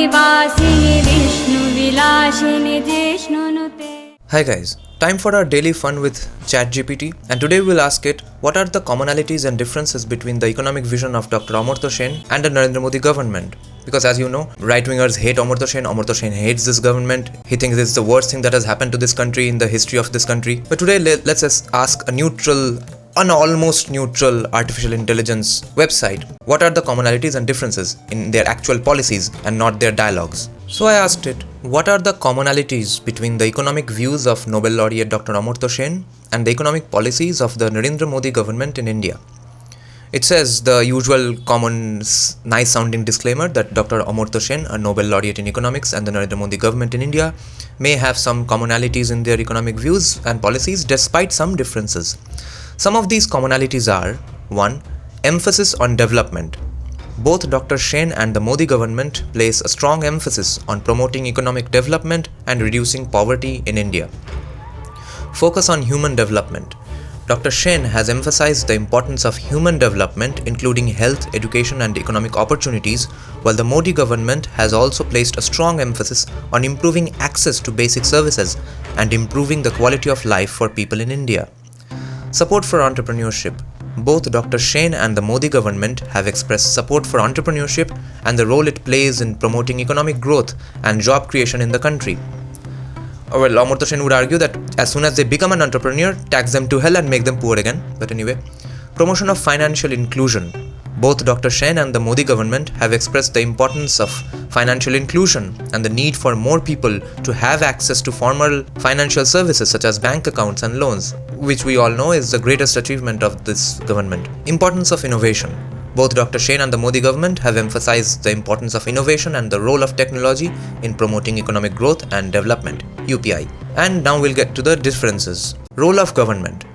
निवासिनि विष्णुविलासिनि जिष्णुनुते. Hi guys, time for our daily fun with ChatGPT, and today we'll ask it what are the commonalities and differences between the economic vision of Dr. Amartya Sen and the Narendra Modi government. Because as you know, right-wingers hate Amartya Sen. Amartya Sen hates this government. He thinks it's the worst thing that has happened to this country in the history of this country. But today let's just ask a neutral, an almost neutral artificial intelligence website, what are the commonalities and differences in their actual policies and not their dialogues. So I asked it, what are the commonalities between the economic views of Nobel laureate Dr. Amartya Sen and the economic policies of the Narendra Modi government in India? It says the usual common nice sounding disclaimer that Dr. Amartya Sen, a Nobel laureate in economics, and the Narendra Modi government in India may have some commonalities in their economic views and policies despite some differences. Some of these commonalities are: 1. Emphasis on development. Both Dr. Sen and the Modi government place a strong emphasis on promoting economic development and reducing poverty in India. Focus on human development. Dr. Sen has emphasized the importance of human development, including health, education, and economic opportunities, while the Modi government has also placed a strong emphasis on improving access to basic services and improving the quality of life for people in India. Support for entrepreneurship. Both Dr. Sen and the Modi government have expressed support for entrepreneurship and the role it plays in promoting economic growth and job creation in the country. Well, Amartya Sen would argue that as soon as they become an entrepreneur, tax them to hell and make them poor again. But anyway, promotion of financial inclusion. Both Dr. Sen and the Modi government have expressed the importance of financial inclusion and the need for more people to have access to formal financial services such as bank accounts and loans, which we all know is the greatest achievement of this government. Importance of innovation. Both Dr. Sen and the Modi government have emphasized the importance of innovation and the role of technology in promoting economic growth and development, UPI. And now we'll get to the differences. Role of government.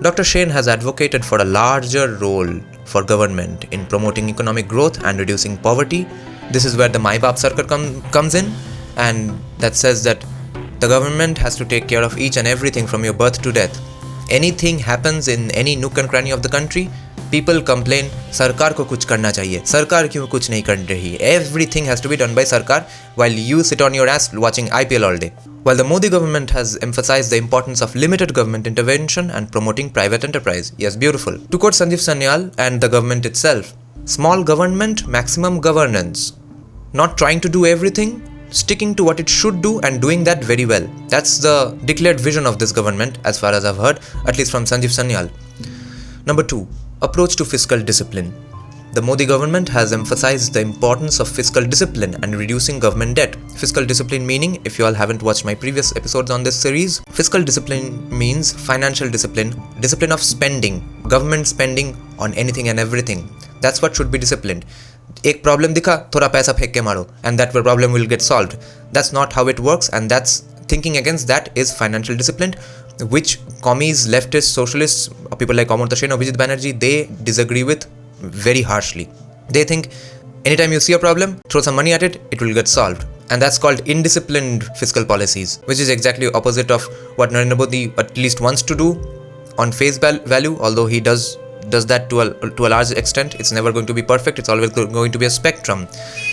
Dr. Sen has advocated for a larger role for government in promoting economic growth and reducing poverty. This is where the Mai Baap Sarkar comes in, and that says that the government has to take care of each and everything from your birth to death. Anything happens in any nook and cranny of the country, people complain, Sarkar ko kuch karna chahiye. Sarkar kyun kuch nahi kar rahi? Everything has to be done by Sarkar while you sit on your ass watching IPL all day. While the Modi government has emphasized the importance of limited government intervention and promoting private enterprise. Yes, beautiful. To quote Sanjeev Sanyal and the government itself, small government, maximum governance. Not trying to do everything, sticking to what it should do and doing that very well. That's the declared vision of this government as far as I've heard, at least from Sanjeev Sanyal. Number 2. Approach to fiscal discipline. The Modi government has emphasized the importance of fiscal discipline and reducing government debt. Fiscal discipline meaning, if you all haven't watched my previous episodes on this series, fiscal discipline means financial discipline, discipline of spending, government spending on anything and everything. That's what should be disciplined. Ek problem dikha, thoda paisa phek ke maro, and that problem will get solved. That's not how it works, and that's thinking against that is financial discipline, which commies, leftists, socialists, people like Amartya Sen, Abhijit Banerjee, they disagree with very harshly. They think anytime you see a problem, throw some money at it, it will get solved. And that's called indisciplined fiscal policies, which is exactly opposite of what Narendra Modi at least wants to do on face value, although he does that to a large extent. It's never going to be perfect. It's always going to be a spectrum,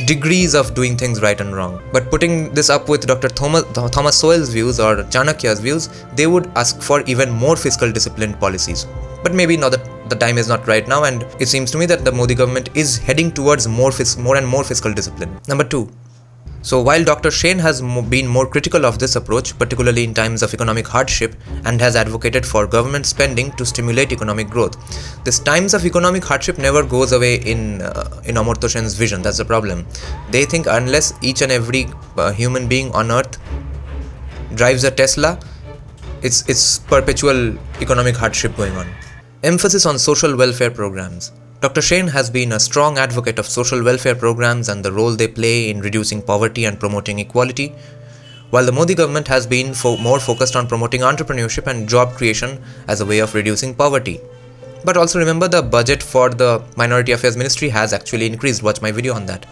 degrees of doing things right and wrong. But putting this up with Dr. Thomas Sowell's views or Chanakya's views, they would ask for even more fiscal disciplined policies. But maybe now that the time is not right now, and it seems to me that the Modi government is heading towards more and more fiscal discipline. Number 2. So while Dr. Sen has been more critical of this approach, particularly in times of economic hardship, and has advocated for government spending to stimulate economic growth, this times of economic hardship never goes away in Amartya Sen's vision. That's the problem. They think unless each and every human being on earth drives a Tesla, it's perpetual economic hardship going on. Emphasis on social welfare programs. Dr. Sen has been a strong advocate of social welfare programs and the role they play in reducing poverty and promoting equality, while the Modi government has been more focused on promoting entrepreneurship and job creation as a way of reducing poverty. But also remember, the budget for the Minority Affairs Ministry has actually increased. Watch my video on that.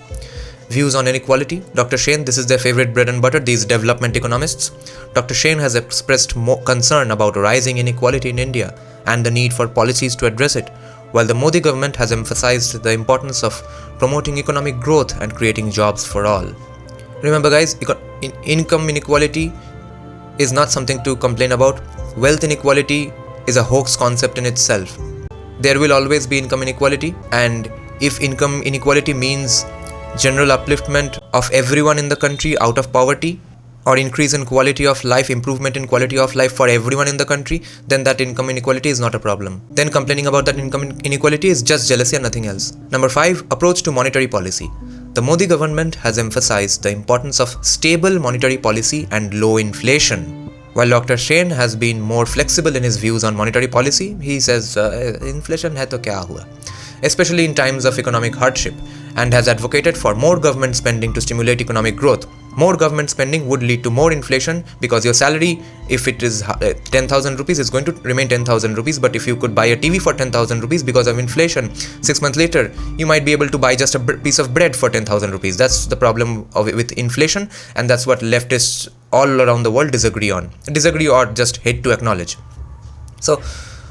Views on inequality. Dr. Sen, this is their favorite bread and butter, these development economists. Dr. Sen has expressed more concern about rising inequality in India and the need for policies to address it, while the Modi government has emphasized the importance of promoting economic growth and creating jobs for all. Remember guys, income inequality is not something to complain about. Wealth inequality is a hoax concept in itself. There will always be income inequality, and if income inequality means general upliftment of everyone in the country out of poverty, or increase in quality of life, improvement in quality of life for everyone in the country, then that income inequality is not a problem. Then complaining about that income inequality is just jealousy and nothing else. Number 5, approach to monetary policy. The Modi government has emphasized the importance of stable monetary policy and low inflation. While Dr. Sen has been more flexible in his views on monetary policy, he says, inflation hai to kya hua? Especially in times of economic hardship, and has advocated for more government spending to stimulate economic growth. More government spending would lead to more inflation, because your salary, if it is 10,000 rupees, is going to remain 10,000 rupees. But if you could buy a TV for 10,000 rupees, because of inflation, 6 months later, you might be able to buy just a piece of bread for 10,000 rupees. That's the problem with inflation, and that's what leftists all around the world disagree or just hate to acknowledge. So,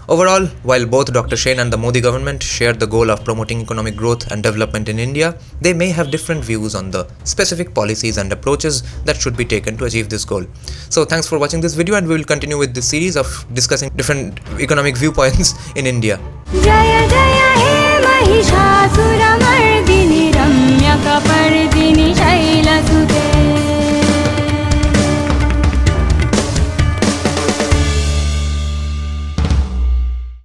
overall, while both Dr. Sen and the Modi government share the goal of promoting economic growth and development in India, they may have different views on the specific policies and approaches that should be taken to achieve this goal. So thanks for watching this video, and we will continue with this series of discussing different economic viewpoints in India. Jaya Jaya